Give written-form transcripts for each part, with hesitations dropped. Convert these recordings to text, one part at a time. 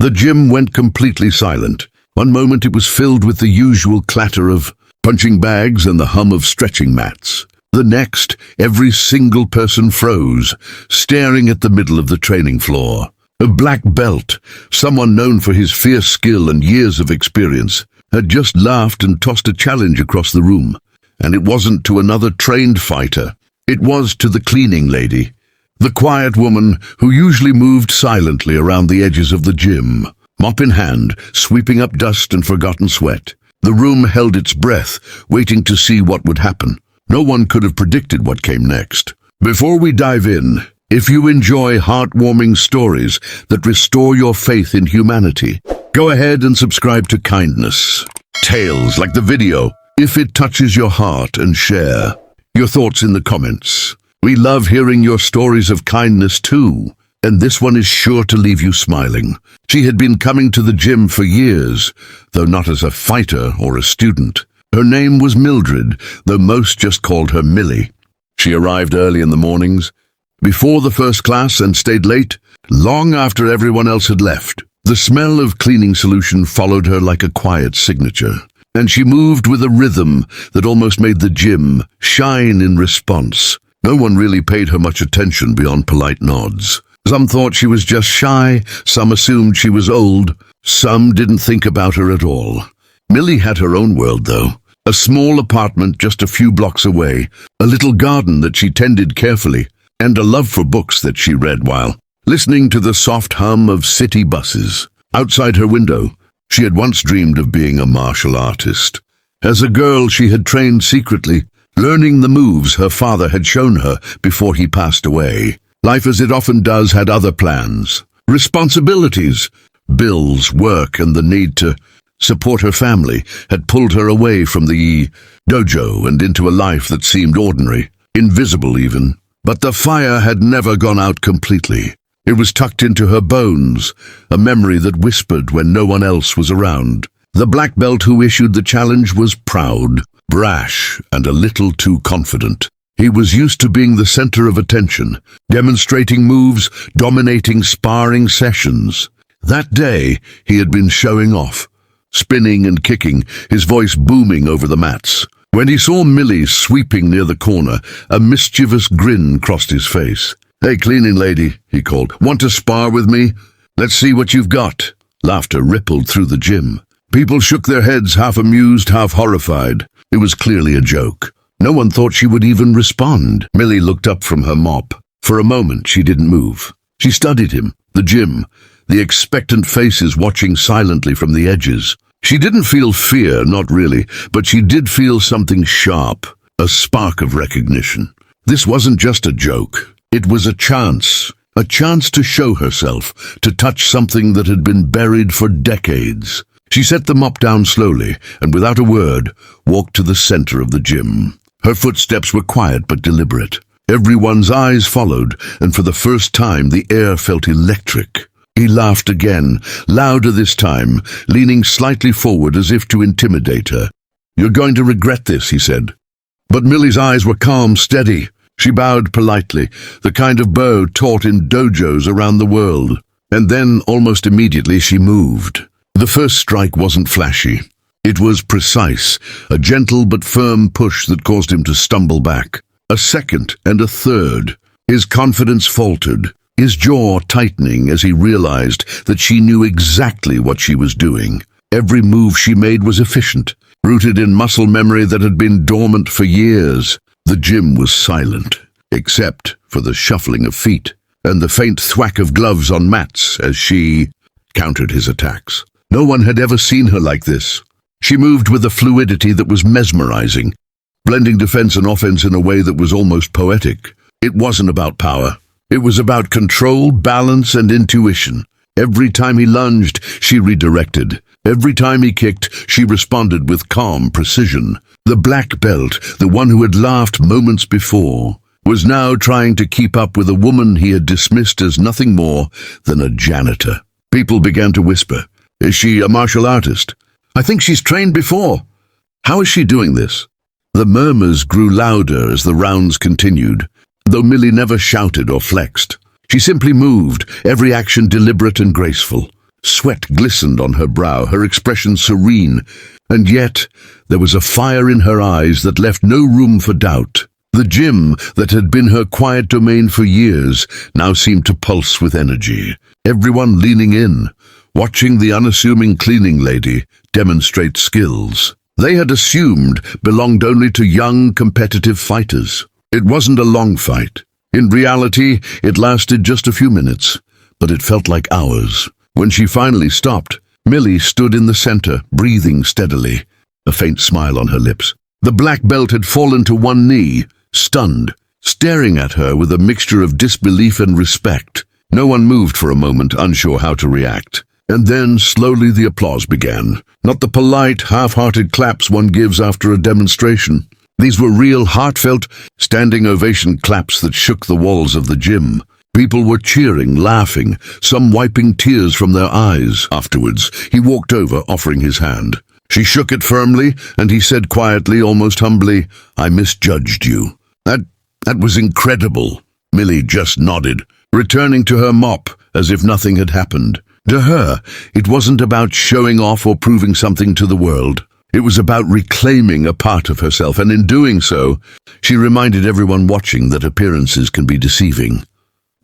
The gym went completely silent. One moment it was filled with the usual clatter of punching bags and the hum of stretching mats. The next, every single person froze, staring at the middle of the training floor. A black belt, someone known for his fierce skill and years of experience, had just laughed and tossed a challenge across the room. And it wasn't to another trained fighter. It was to the cleaning lady, the quiet woman who usually moved silently around the edges of the gym, mop in hand, sweeping up dust and forgotten sweat. The room held its breath, waiting to see what would happen. No one could have predicted what came next. Before we dive in, if you enjoy heartwarming stories that restore your faith in humanity, go ahead and subscribe to Kindness Tales, like the video, if it touches your heart, and share your thoughts in the comments. We love hearing your stories of kindness too, and this one is sure to leave you smiling. She had been coming to the gym for years, though not as a fighter or a student. Her name was Mildred, though most just called her Millie. She arrived early in the mornings, before the first class, and stayed late, long after everyone else had left. The smell of cleaning solution followed her like a quiet signature, and she moved with a rhythm that almost made the gym shine in response. No one really paid her much attention beyond polite nods. Some thought she was just shy, some assumed she was old, some didn't think about her at all. Millie had her own world, though. A small apartment just a few blocks away, a little garden that she tended carefully, and a love for books that she read while listening to the soft hum of city buses. Outside her window, she had once dreamed of being a martial artist. As a girl, she had trained secretly, learning the moves her father had shown her before he passed away. Life, as it often does, had other plans, responsibilities, bills, work, and the need to support her family had pulled her away from the dojo and into a life that seemed ordinary, invisible even. But the fire had never gone out completely. It was tucked into her bones, a memory that whispered when no one else was around. The black belt who issued the challenge was proud, brash, and a little too confident. He was used to being the center of attention, demonstrating moves, dominating sparring sessions. That day, he had been showing off, spinning and kicking, his voice booming over the mats. When he saw Millie sweeping near the corner, a mischievous grin crossed his face. "Hey, cleaning lady," he called. "Want to spar with me? Let's see what you've got." Laughter rippled through the gym. People shook their heads, half amused, half horrified. It was clearly a joke. No one thought she would even respond. Millie looked up from her mop. For a moment, she didn't move. She studied him, the gym, the expectant faces watching silently from the edges. She didn't feel fear, not really, but she did feel something sharp, a spark of recognition. This wasn't just a joke. It was a chance to show herself, to touch something that had been buried for decades. She set the mop down slowly, and without a word, walked to the center of the gym. Her footsteps were quiet but deliberate. Everyone's eyes followed, and for the first time the air felt electric. He laughed again, louder this time, leaning slightly forward as if to intimidate her. "You're going to regret this," he said. But Millie's eyes were calm, steady. She bowed politely, the kind of bow taught in dojos around the world. And then, almost immediately, she moved. The first strike wasn't flashy. It was precise, a gentle but firm push that caused him to stumble back. A second and a third. His confidence faltered, his jaw tightening as he realized that she knew exactly what she was doing. Every move she made was efficient, rooted in muscle memory that had been dormant for years. The gym was silent, except for the shuffling of feet and the faint thwack of gloves on mats as she countered his attacks. No one had ever seen her like this. She moved with a fluidity that was mesmerizing, blending defense and offense in a way that was almost poetic. It wasn't about power. It was about control, balance, and intuition. Every time he lunged, she redirected. Every time he kicked, she responded with calm precision. The black belt, the one who had laughed moments before, was now trying to keep up with a woman he had dismissed as nothing more than a janitor. People began to whisper, "Is she a martial artist? I think she's trained before. How is she doing this?" The murmurs grew louder as the rounds continued, though Millie never shouted or flexed. She simply moved, every action deliberate and graceful. Sweat glistened on her brow, her expression serene, and yet there was a fire in her eyes that left no room for doubt. The gym that had been her quiet domain for years now seemed to pulse with energy. Everyone leaning in, watching the unassuming cleaning lady demonstrate skills they had assumed belonged only to young, competitive fighters. It wasn't a long fight. In reality, it lasted just a few minutes, but it felt like hours. When she finally stopped, Millie stood in the center, breathing steadily, a faint smile on her lips. The black belt had fallen to one knee, stunned, staring at her with a mixture of disbelief and respect. No one moved for a moment, unsure how to react. And then, slowly, the applause began. Not the polite, half-hearted claps one gives after a demonstration. These were real, heartfelt, standing ovation claps that shook the walls of the gym. People were cheering, laughing, some wiping tears from their eyes. Afterwards, he walked over, offering his hand. She shook it firmly, and he said quietly, almost humbly, "I misjudged you." That was incredible. Millie just nodded, returning to her mop as if nothing had happened. To her, it wasn't about showing off or proving something to the world. It was about reclaiming a part of herself, and in doing so, she reminded everyone watching that appearances can be deceiving.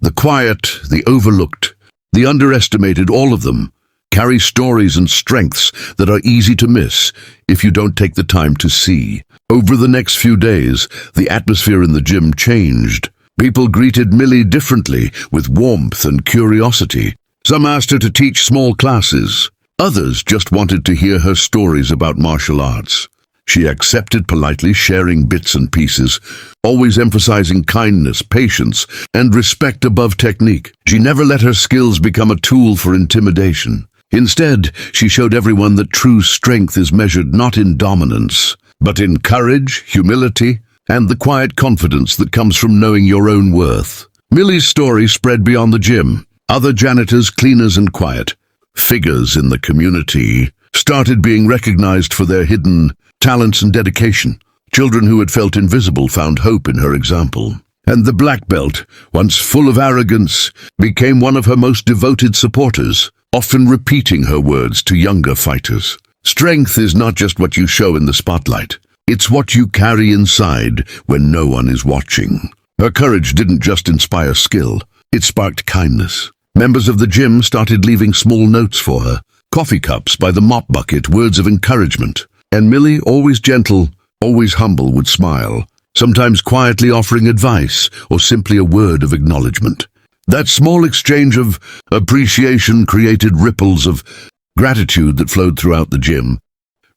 The quiet, the overlooked, the underestimated, all of them carry stories and strengths that are easy to miss if you don't take the time to see. Over the next few days, the atmosphere in the gym changed. People greeted Millie differently, with warmth and curiosity. Some asked her to teach small classes. Others just wanted to hear her stories about martial arts. She accepted politely, sharing bits and pieces, always emphasizing kindness, patience, and respect above technique. She never let her skills become a tool for intimidation. Instead, she showed everyone that true strength is measured not in dominance, but in courage, humility, and the quiet confidence that comes from knowing your own worth. Millie's story spread beyond the gym. Other janitors, cleaners, and quiet figures in the community started being recognized for their hidden talents and dedication. Children who had felt invisible found hope in her example. And the black belt, once full of arrogance, became one of her most devoted supporters, often repeating her words to younger fighters. Strength is not just what you show in the spotlight. It's what you carry inside when no one is watching. Her courage didn't just inspire skill, it sparked kindness. Members of the gym started leaving small notes for her, coffee cups by the mop bucket, words of encouragement. And Millie, always gentle, always humble, would smile, sometimes quietly offering advice or simply a word of acknowledgement. That small exchange of appreciation created ripples of gratitude that flowed throughout the gym,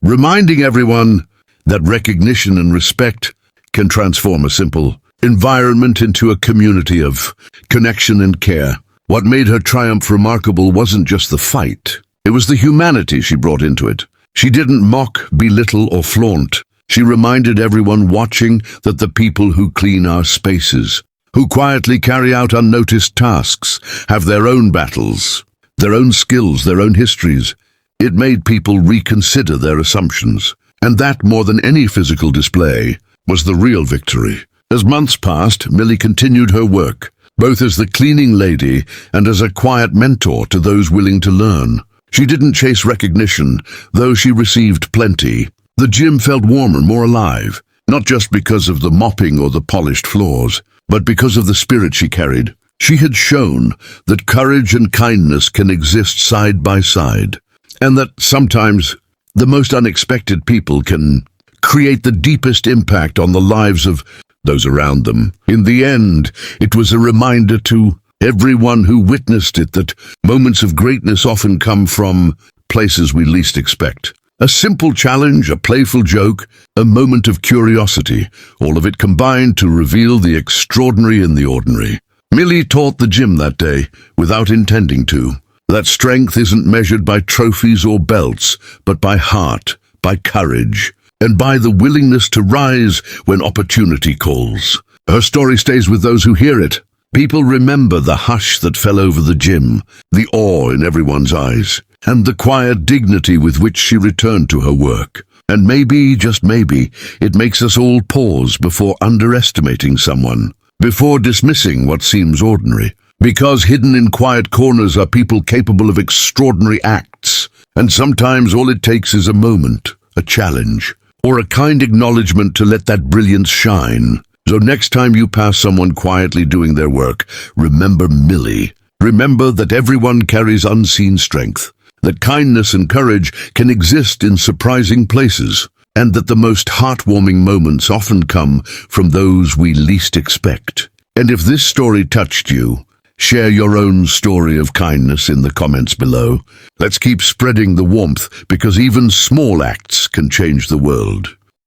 reminding everyone that recognition and respect can transform a simple environment into a community of connection and care. What made her triumph remarkable wasn't just the fight. It was the humanity she brought into it. She didn't mock, belittle, or flaunt. She reminded everyone watching that the people who clean our spaces, who quietly carry out unnoticed tasks, have their own battles, their own skills, their own histories. It made people reconsider their assumptions. And that, more than any physical display, was the real victory. As months passed, Millie continued her work, both as the cleaning lady and as a quiet mentor to those willing to learn. She didn't chase recognition, though she received plenty. The gym felt warmer, more alive, not just because of the mopping or the polished floors, but because of the spirit she carried. She had shown that courage and kindness can exist side by side, and that sometimes the most unexpected people can create the deepest impact on the lives of those around them. In the end, it was a reminder to everyone who witnessed it that moments of greatness often come from places we least expect. A simple challenge, a playful joke, a moment of curiosity, all of it combined to reveal the extraordinary in the ordinary. Millie taught the gym that day, without intending to, that strength isn't measured by trophies or belts, but by heart, by courage, and by the willingness to rise when opportunity calls. Her story stays with those who hear it. People remember the hush that fell over the gym, the awe in everyone's eyes, and the quiet dignity with which she returned to her work. And maybe, just maybe, it makes us all pause before underestimating someone, before dismissing what seems ordinary. Because hidden in quiet corners are people capable of extraordinary acts. And sometimes all it takes is a moment, a challenge, or a kind acknowledgement to let that brilliance shine. So next time you pass someone quietly doing their work, remember Millie. Remember that everyone carries unseen strength, that kindness and courage can exist in surprising places, and that the most heartwarming moments often come from those we least expect. And if this story touched you, share your own story of kindness in the comments below. Let's keep spreading the warmth, because even small acts can change the world.